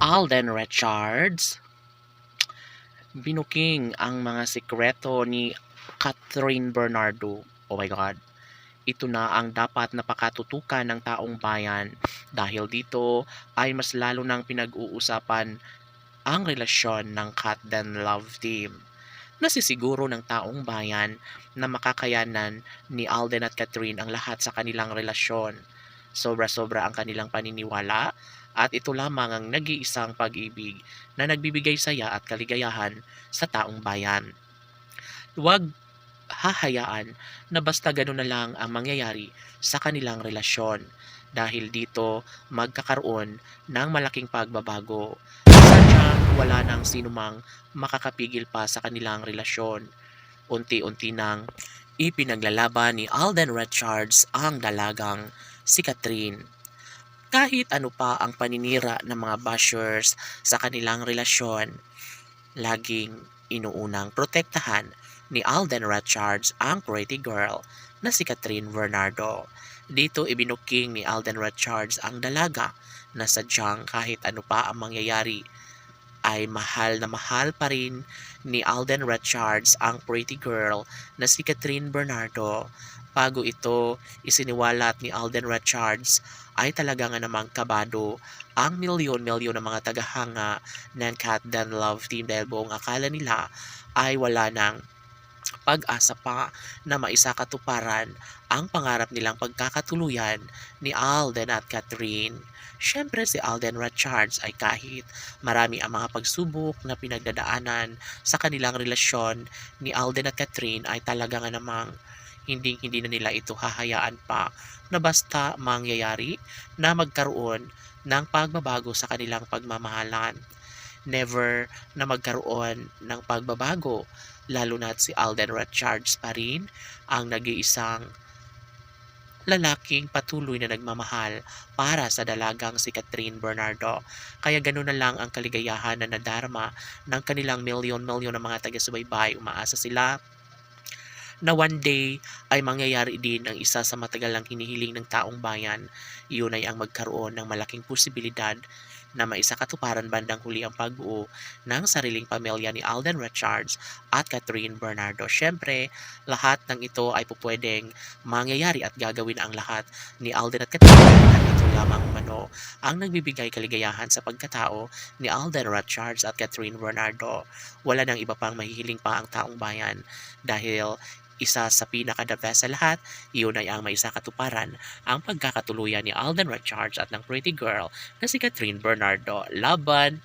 Alden Richards, binuking ang mga sikreto ni Catherine Bernardo. Oh my God. Ito na ang dapat na pakatutukan ng taong bayan dahil dito ay mas lalo nang pinag-uusapan ang relasyon ng Cat Dan Love Team. Nasisiguro ng taong bayan na makakayanan ni Alden at Catherine ang lahat sa kanilang relasyon. Sobra-sobra ang kanilang paniniwala at ito lamang ang nag-iisang pag-ibig na nagbibigay saya at kaligayahan sa taong bayan. Huwag hahayaan na basta gano'n na lang ang mangyayari sa kanilang relasyon dahil dito magkakaroon ng malaking pagbabago. Sadyang wala nang sinumang makakapigil pa sa kanilang relasyon. Unti-unti nang ipinaglalaban ni Alden Richards ang dalagang si Catherine. Kahit ano pa ang paninira ng mga bashers sa kanilang relasyon, laging inuunang protektahan ni Alden Richards ang pretty girl na si Catherine Bernardo. Dito ibinuking ni Alden Richards ang dalaga na sadyang kahit ano pa ang mangyayari ay mahal na mahal pa rin ni Alden Richards ang pretty girl na si Catherine Bernardo. Bago ito isiniwalat ni Alden Richards ay talaga nga namang kabado ang milyon-milyon ng mga tagahanga ng Cat Dan Love Team dahil buong akala nila ay wala nang pag-asa pa na maisakatuparan ang pangarap nilang pagkakatuluyan ni Alden at Catherine. Siyempre si Alden Richards ay kahit marami ang mga pagsubok na pinagdadaanan sa kanilang relasyon ni Alden at Catherine ay talaga nga namang hindi na nila ito hahayaan pa na basta mangyayari na magkaroon ng pagbabago sa kanilang pagmamahalan. Never na magkaroon ng pagbabago lalo na't si Alden Richards pa rin ang nag-iisang lalaking patuloy na nagmamahal para sa dalagang si Catherine Bernardo. Kaya ganoon na lang ang kaligayahan na nadarama ng kanilang milyon-milyon ng mga taga-subaybay. Umaasa sila na one day ay mangyayari din ang isa sa matagal lang hinihiling ng taong bayan. Iyon ay ang magkaroon ng malaking posibilidad na maisakatuparan bandang huli ang pagbuo ng sariling pamilya ni Alden Richards at Catherine Bernardo. Siyempre, lahat ng ito ay pupwedeng mangyayari at gagawin ang lahat ni Alden at Catherine at ito lamang umano ang nagbibigay kaligayahan sa pagkatao ni Alden Richards at Catherine Bernardo. Wala nang iba pang mahihiling pa ang taong bayan dahil isa sa pinaka-the best sa lahat, iyon ay ang maisakatuparan ang pagkakatuluyan ni Alden Richards at ng pretty girl na si Catherine Bernardo. Laban!